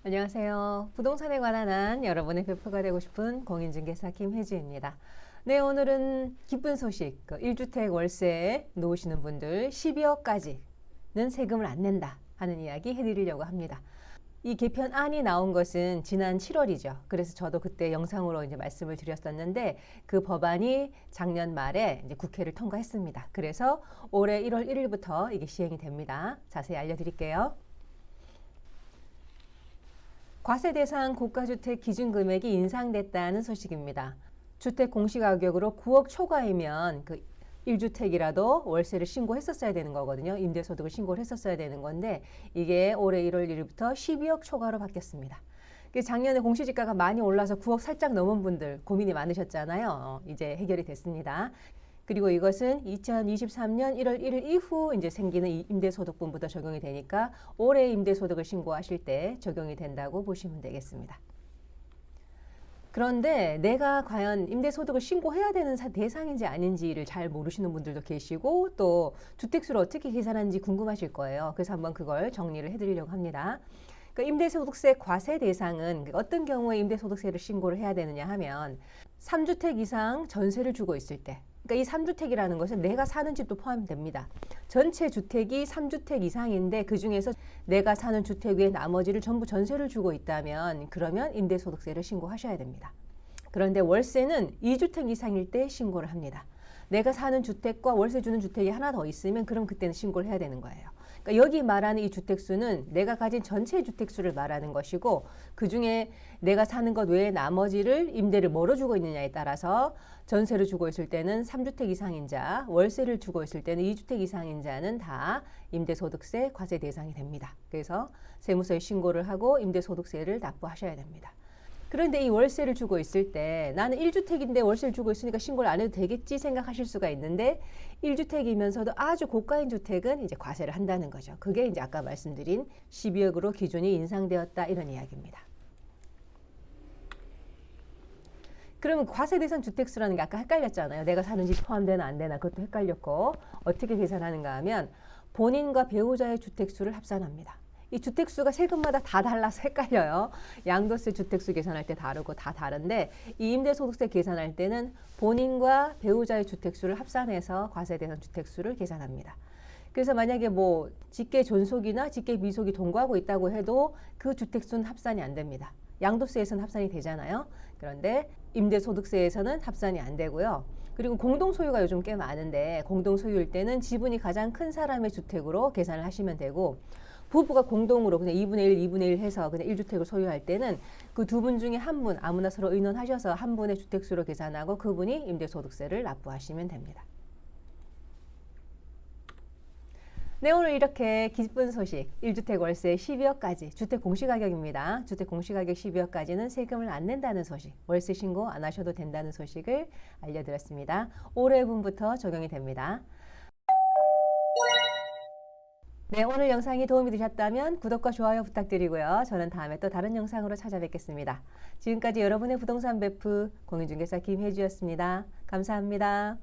안녕하세요. 부동산에 관한 한 여러분의 베프가 되고 싶은 공인중개사 김혜지입니다. 네, 오늘은 기쁜 소식, 1주택 월세에 놓으시는 분들 12억까지는 세금을 안 낸다 하는 이야기 해드리려고 합니다. 이 개편안이 나온 것은 지난 7월이죠. 그래서 저도 그때 영상으로 이제 말씀을 드렸었는데 그 법안이 작년 말에 이제 국회를 통과했습니다. 그래서 올해 1월 1일부터 이게 시행이 됩니다. 자세히 알려드릴게요. 과세 대상 고가주택 기준금액이 인상됐다는 소식입니다. 주택 공시가격으로 9억 초과이면 1주택이라도 월세를 신고했었어야 되는 거거든요. 임대소득을 신고를 했었어야 되는 건데 이게 올해 1월 1일부터 12억 초과로 바뀌었습니다. 작년에 공시지가가 많이 올라서 9억 살짝 넘은 분들 고민이 많으셨잖아요. 이제 해결이 됐습니다. 그리고 이것은 2023년 1월 1일 이후 이제 생기는 임대소득분부터 적용이 되니까 올해 임대소득을 신고하실 때 적용이 된다고 보시면 되겠습니다. 그런데 내가 과연 임대소득을 신고해야 되는 대상인지 아닌지를 잘 모르시는 분들도 계시고 또 주택수를 어떻게 계산하는지 궁금하실 거예요. 그래서 한번 그걸 정리를 해드리려고 합니다. 임대소득세 과세 대상은 어떤 경우에 임대소득세를 신고를 해야 되느냐 하면 3주택 이상 전세를 주고 있을 때, 그러니까 이 3주택이라는 것은 내가 사는 집도 포함됩니다. 전체 주택이 3주택 이상인데 그중에서 내가 사는 주택 외에 나머지를 전부 전세를 주고 있다면 그러면 임대소득세를 신고하셔야 됩니다. 그런데 월세는 2주택 이상일 때 신고를 합니다. 내가 사는 주택과 월세 주는 주택이 하나 더 있으면 그럼 그때는 신고를 해야 되는 거예요. 그러니까 여기 말하는 이 주택수는 내가 가진 전체 주택수를 말하는 것이고 그중에 내가 사는 것 외에 나머지를 임대를 뭐로 주고 있느냐에 따라서 전세를 주고 있을 때는 3주택 이상인 자, 월세를 주고 있을 때는 2주택 이상인 자는 다 임대소득세 과세 대상이 됩니다. 그래서 세무서에 신고를 하고 임대소득세를 납부하셔야 됩니다. 그런데 이 월세를 주고 있을 때 나는 1주택인데 월세를 주고 있으니까 신고를 안 해도 되겠지 생각하실 수가 있는데 1주택이면서도 아주 고가인 주택은 이제 과세를 한다는 거죠. 그게 이제 아까 말씀드린 12억으로 기준이 인상되었다 이런 이야기입니다. 그러면 과세 대상 주택수라는 게 아까 헷갈렸잖아요. 내가 사는 집 포함되나 안 되나 그것도 헷갈렸고 어떻게 계산하는가 하면 본인과 배우자의 주택수를 합산합니다. 이 주택수가 세금마다 다 달라서 헷갈려요. 양도세 주택수 계산할 때 다르고 다 다른데 이 임대소득세 계산할 때는 본인과 배우자의 주택수를 합산해서 과세대상 주택수를 계산합니다. 그래서 만약에 뭐 직계 존속이나 직계 미속이 동거하고 있다고 해도 그 주택수는 합산이 안 됩니다. 양도세에서는 합산이 되잖아요. 그런데 임대소득세에서는 합산이 안 되고요. 그리고 공동소유가 요즘 꽤 많은데 공동소유일 때는 지분이 가장 큰 사람의 주택으로 계산을 하시면 되고 부부가 공동으로 그냥 2분의 1, 2분의 1 해서 그냥 1주택을 소유할 때는 그 두 분 중에 한 분 아무나 서로 의논하셔서 한 분의 주택수로 계산하고 그분이 임대소득세를 납부하시면 됩니다. 네, 오늘 이렇게 기쁜 소식 1주택 월세 12억까지 주택 공시가격입니다. 주택 공시가격 12억까지는 세금을 안 낸다는 소식, 월세 신고 안 하셔도 된다는 소식을 알려드렸습니다. 올해분부터 적용이 됩니다. 네, 오늘 영상이 도움이 되셨다면 구독과 좋아요 부탁드리고요. 저는 다음에 또 다른 영상으로 찾아뵙겠습니다. 지금까지 여러분의 부동산 베프 공인중개사 김혜주였습니다. 감사합니다.